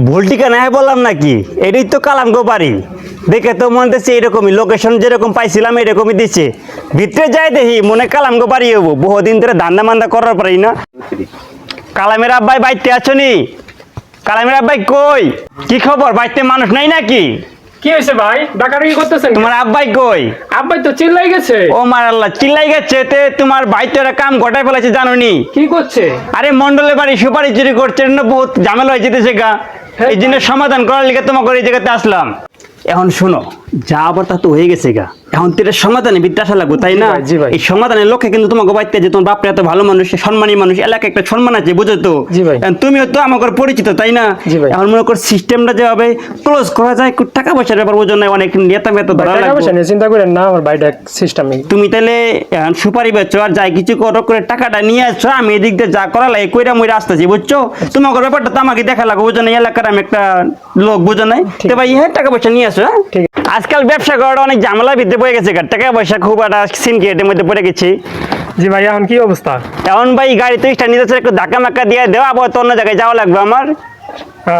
ভুল ঠিকানা বললাম নাকি? এটাই তো কালামগো বাড়ি। দেখে তো মনে হচ্ছে এরকমই, লোকেশন যেরকম পাইছিলাম এরকমই দিচ্ছে। ভিতরে যাই দেখি মনে কালামগো বাড়ি হবো। বহুদিন ধরে ধান্দা মান্দা করার পারি না। কালামের আব্বাই বাইতে আছো নি? কালামের আব্বাই কই? কি খবর, বাইতে মানুষ নাই নাকি? কি হয়েছে ভাই, ডাকাডাকি করতেছেন? তোমার আব্বাই কই? আব্বাই তো চিল্লাই গেছে। ও মার আল্লাহ, চিল্লাই গেছে। তে তোমার ভাই তো একটা কাম ঘটাই ফেলেছে জানো নি? কি করছে? আরে মন্ডলের বাড়ি সুপারি চুরি করছে, এর জন্য বহুত ঝামেলা হয়ে যেতেছে গা। এই জন্য সমাধান করার লিগে তোমাকে এই জায়গাতে আসলাম। এখন শোনো, যা আবার তা তো হয়ে গেছে গা। এখন তো এটা সমাধানে বিদ্যা আসা লাগবে, তাই না? জি ভাই। এই সমাধানের লক্ষ্যে কিন্তু তোমাকে বাইতে যে তোমার বাপটা এত ভালো মানুষ, সম্মানী মানুষ, এলাকায় একটা সম্মান আছে, বুঝো তো? জি ভাই। এখন তুমিও তো আমাকে পরিচিত, তাই না? জি ভাই। এখন মনে কর সিস্টেমটা যেভাবে ক্লোজ করা যায়, টাকা পয়সার ব্যাপার বোঝো না, অনেক নেতা মেতা ধরা টাকা পয়সা লাগবে। নিয়ে চিন্তা করেন না, আমার ভাইটা সিস্টেমে। তুমি তাহলে এখন সুপারি বেচো আর যাই কিছু করো করে টাকাটা নিয়ে আসছো, আমি এদিক দিয়ে যা করা লাগে কইরা মইরা আসতেছি, বুঝছো? তোমাকে ব্যাপারটা তো আমাকে দেখা লাগবে, বুঝো না? এলাকার আমি একটা লোক, বুঝো নাই? তো ভাই হ্যাঁ, টাকা পয়সা নিয়ে আসো। হ্যাঁ, ঠিক আজকাল ব্যবসা করাটা অনেক ঝামেলার ভিতরে পড়ে গেছে, টাকা পয়সা খুব একটা সিনক্রিয়েটের মধ্যে পড়ে গেছি। জি ভাই, এখন কি অবস্থা? এখন ভাই গাড়ি তো স্টার্ট নিতে একটু ধাক্কা মাক্কা দিয়ে দেওয়া, আবার তো অন্য জায়গায় যাওয়া লাগবে আমার।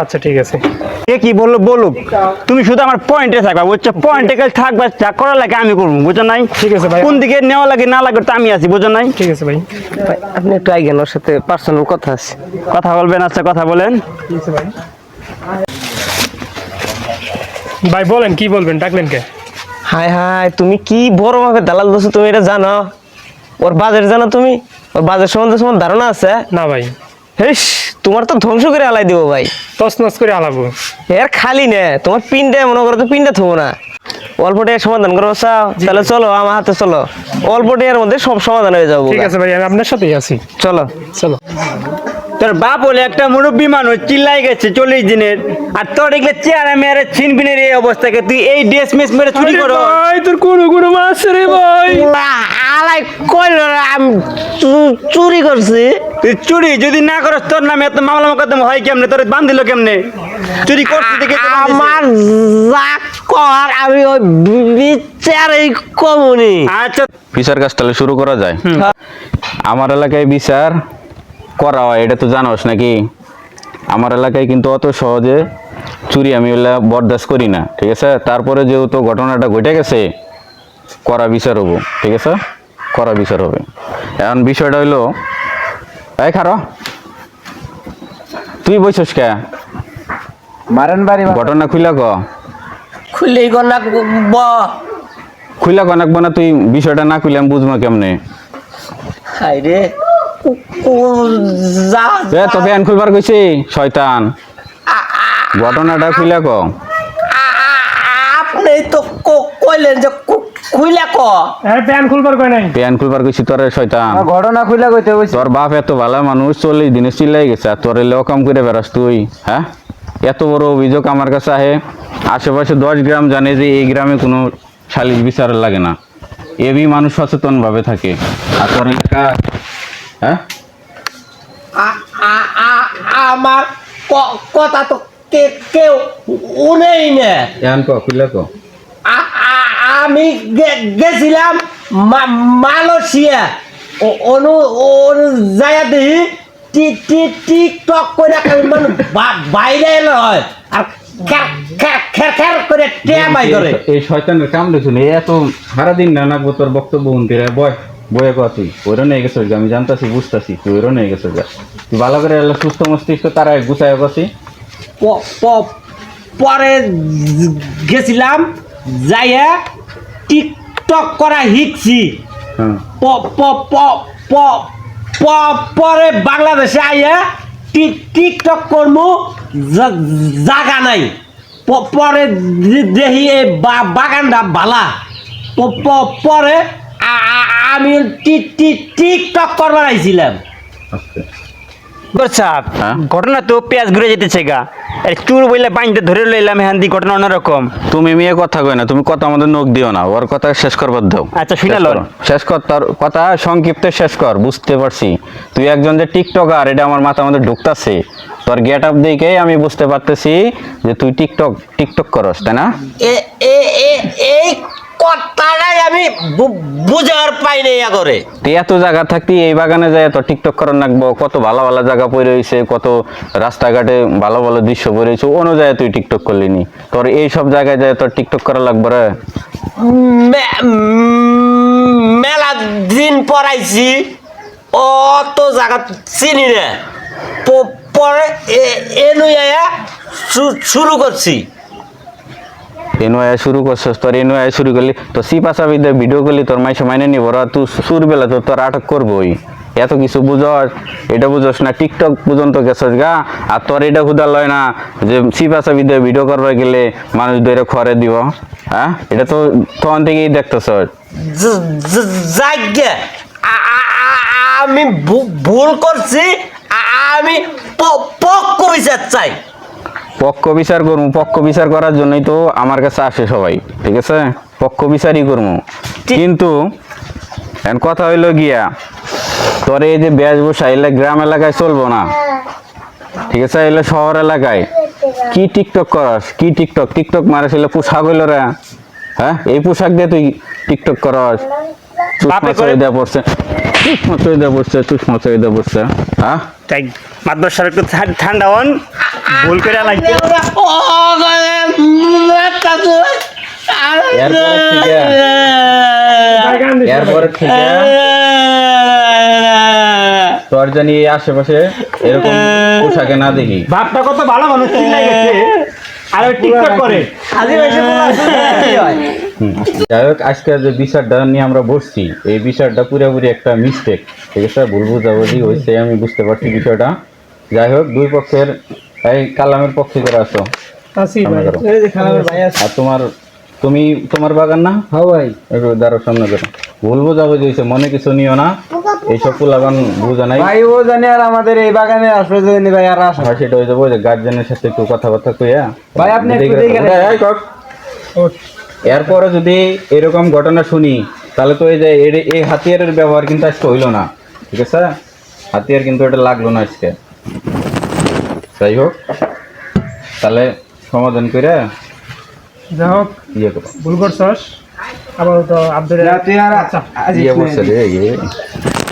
আচ্ছা ঠিক আছে। এ কি বললো বলুক, তুমি শুধু আমার পয়েন্টে থাকবা, বুঝছো? পয়েন্টে গেলে থাকবা, যা করা লাগে আমি করবো, বুঝো নাই? ঠিক আছে ভাই। কোন দিকে নেওয়া লাগে না লাগে তো আমি আছি, বুঝো নাই? ঠিক আছে ভাই। আপনি একটু আইগেন, ওর সাথে পার্সোনাল কথা আছে। কথা বলবেন? আচ্ছা কথা বলেন। ঠিক আছে ভাই। ভাই বলেন, কি বলবেন, ডাকলেন কে? হাই হাই, তুমি কি বড় ভাবে দালাল দোষ, তুমি এটা জানো? ওর বাজার জানো তুমি? ওর বাজার সম্বন্ধে তোমার ধারণা আছে? না ভাই। হেস, তোমার তো ধ্বংস করে আলাই দিব ভাই। তছনছ করে আলাবো। এর খালি নে, তোমার পিনটা মনে করো তো পিনটা থবো না। অল্প টাকার সমাধান করবো চাও? তাহলে চলো আমার হাতে, চলো। অল্প টাকার মধ্যে সব সমাধান হয়ে যাবো। ঠিক আছে ভাই, আমি আপনার সাথেই আছি। চলো। চলো। তোর বাপ হলে একটা মুরব্বী মানুষ, চিল্লাই গেছে 40 দিনের, আর তোর এগুলো চেয়ারে মেয়ারে ছিনবিনের এই অবস্থাকে তুই এই ড্রেস মেস মেরে চুরি আরে করো। ভাই, তোর কোনো মাছ রে ভাই। আলাই কইল আমি চুরি করছি। তুই চুরি যদি না করস তোর নামে এত মামলা মোকদ্দমা হয় কেমনে? তোর বান্ধিল কেমনে? চুরি করছিস দেখে তো বান্ধিছে। আমার যা কর আমি ওই বিচারেই কমুনি। আচ্ছা বিচার কাজ তাহলে শুরু করা যায়। আমার এলাকায় বিচার করা হয়, এটা তো জানোস নাকি? আমার এলাকায় কিন্তু অত সহজে চুরি আমি ওগুলা বরদাস্ত করি না, ঠিক আছে? তারপরে যেহেতু ঘটনাটা ঘটে গেছে, করা বিচার হবো, ঠিক আছে? করা বিচার হবে। এখন বিষয়টা হইলো, এই খারো, তুই বইছস কে? মারেন বাড়ি ঘটনা খুইলা ক, খুললেই গনা খুইলা ক নাকবো না? তুই বিষয়টা না খুইলে আমি বুঝবো কেমনে? হাই রে যা এ তো ফ্যান খুলবার কইছি শয়তান, ঘটনাটা খুইলা ক। আপনি তো কইলেন যে খুইলা ক। হ্যাঁ, প্যান খুলবার কই নাই। ফ্যান খুলবার কইছি তোরে শয়তান। ঘটনা খুলে কইতে কইছি। তোর বাপ এত ভালো মানুষ, 40 দিনে চিল্লাই গেছে, আর তোর এলে কাম করে বেড়াস তুই? হ্যাঁ, এত বড় অভিযোগ আমার কাছে আহে। আশেপাশে 10 গ্রাম জানে যে এই গ্রামে কোনো সালিশ বিচার লাগে না, এবি মানুষ সচেতন ভাবে থাকে, আর তোর এলাকা হ্যাঁ আমার কথা তো কেউ উনেই না। এখন ক খুললা ক। আমি গেছিলাম মালয়েশিয়া, অনু যায় দেখি টিকটক করে মানে বাইরে হয় আর খের করে টেমাই করে। এই শয়তানের কাম দেখুন, এত সারাদিন না নাকবো তোর বক্তব্য শুনতে রে। বয়ে ক তুই ওইরও নিয়ে গেছিস, আমি জানতাছি বুঝতাছি তুই ওইরও নিয়ে গেছিস। তুই ভালো করে সুস্থ মস্তিষ্ক তারা গুছায় গেছি। পরে গেছিলাম যাইয়া টিকটক করা শিখছি। হ্যাঁ, পরে বাংলাদেশে আইয়া টিকটক করমু জাগা নাই। পরে দেখি এই বাগানটা ভালা। পরে আমি টিকটক করবার আইছিলাম। হ্যাঁ? ঘটনা তো পেঁয়াজ ঘুরে যেতেছে গা, চুর বইলে বাইনটা ধরে লইলাম, হ্যাঁ দি ঘটনা অন্যরকম। তুমি মেয়ে কথা কই না, তুমি কথা আমাদের নখ দিও না, ওর কথা শেষ করবার দাও। আচ্ছা, শুনে লন। শেষ কর, তার কথা সংক্ষিপ্তে শেষ কর। বুঝতে পারছি তুই একজন যে টিকটকার, এটা আমার মাথা আমাদের ঢুকতাছে। তোর গেট আপ দেখে আমি বুঝতে পারতেছি যে তুই টিকটক করস, তাই না? এই কথাটাই আমি বুঝার পাই না ইয়া করে। তুই এত জায়গা থাকতি এই বাগানে যায় তো টিকটক করার লাগবো, কত ভালো ভালো জায়গা পড়ে রয়েছে, কত রাস্তাঘাটে ভালো ভালো দৃশ্য পড়ে রয়েছে, অন্য জায়গায় তুই টিকটক করলি নি, তোর এই সব জায়গায় যায় তোর টিকটক করা লাগবে রে। মেলা দিন পড়াইছি, অত জায়গা চিনি না, পরে এনুয়া শুরু করছি। এনুয়া শুরু করছিস, তোর এনুয়া শুরু করলি তো সিপাশা বিদ্যা ভিডিও করলি, তোর মাইসে মাইনে নিব ওরা, তুই সুর বেলা তো তোর আটক করবোই। এত কিছু বুঝস, এটা বুঝস না, টিকটক পর্যন্ত গেছস গা, আর তোর এটা হুদা লয় না যে সিপাশা বিদ্যা ভিডিও করবার গেলে মানুষ ধরে খরে দিব। হ্যাঁ, এটা তো তখন থেকেই দেখতেছ। যাইগে আমি ভুল করছি, আমি পক্ষ বিচার চাই। পক্ষ বিচার করবো, পক্ষ বিচার করার জন্যই তো আমার কাছে আসে সবাই, ঠিক আছে, পক্ষ বিচারই করবো। কিন্তু এখন কথা হইলো গিয়া, তোর এই যে বেশভূষা এলে গ্রাম এলাকায় চলবো না, ঠিক আছে, এলে শহর এলাকায় কি টিকটক করস, কি টিকটক টিকটক মারে এলে পোশাক হইলো রে। হ্যাঁ, এই পোশাক দিয়ে তুই টিকটক করস, চুষমা চড়ে দেওয়া পড়ছে, চুষমা চড়ে দেওয়া পড়ছে, চুষমা চড়ে দেওয়া পড়ছে। হ্যাঁ, তাই মাদ্রাস সাহেব একটু ঠান্ডা হন, ভুল করে লাগছে। এরপরে থেকে তোর জানি এই আশেপাশে এরকম পোশাকে না দেখি। বাপটা কত ভালো মানুষ চিল্লাই গেছে, আর ওই টিকটক করে। যাই হোক, আজকে যে বিচারটা নিয়ে আমরা বসছি, এই বিচারটা পুরোপুরি একটা মিস্টেক, ঠিক আছে, ভুল বুঝাবুঝি হয়েছে, আমি বুঝতে পারছি বিষয়টা। যাই হোক, দুই পক্ষের, এই কালামের পক্ষে করে আসো, আসি সামনে করো। ভাই আছে। আর তোমার বাগান না, হ্যাঁ ভাই, একটু দাঁড়ো, সামনে করো। ভুল বুঝাবুঝি হয়েছে, মনে কিছু নিও না, এইসব পোলাবান বুঝা নাই। ভাই ও জানে আর আমাদের এই বাগানে আসলে জানি ভাই আর আসে। আর সেটা হয়ে যাবো যে গার্জেনের সাথে একটু কথাবার্তা কইয়া ভাই, আপনি একটু দেখে নেন। এই কর। এরপরে যদি এরকম ঘটনা শুনি, তাহলে তো এই যে এই হাতিয়ারের ব্যবহার কিন্তু আজকে হইলো না, ঠিক আছে, হাতিয়ার কিন্তু এটা লাগলো না আজকে। যাই হোক, তাহলে সমাধান করে যাই হোক, ইয়ে করো, ভুল করছস, আবার তো আব্দুল তুই আর আজিস ইয়ে না। বসছে রে, ইয়ে।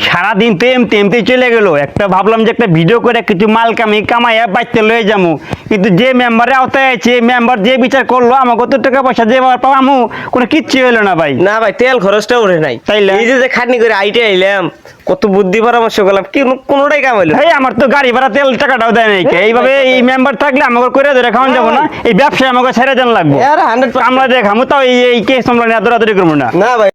সারাদিন তেমতে চলে গেল, একটা ভাবলাম যে একটা ভিডিও করে কিছু মাল কামাইয়া বাইতে লয়ে যাবো, কিন্তু যে মেম্বারে আওতায় আছে, মেম্বার যে বিচার করলো, আমার কত টাকা পয়সা যে পাবো, কোনো কিচ্ছু হলো না ভাই। না ভাই, তেল খরচটা উঠে নাই, তাইলে? এই যে খাটনি করে আইটে আইলাম, কত বুদ্ধি পরামর্শ করলাম, কোনোটাই কাম হইলো না। এই আমার তো গাড়ি ভাড়া তেল টাকাটাও দেয় নাই, এইভাবে এই মেম্বার থাকলে আমাকে করে ধরে খাওয়ান যাবো না, এই ব্যবসায় আমাকে ছেড়ে দেন লাগবো, আর 100% আমরা দেখামো, তাও এই কেস আমরা দৌড়াদৌড়ি করবো না। না ভাই।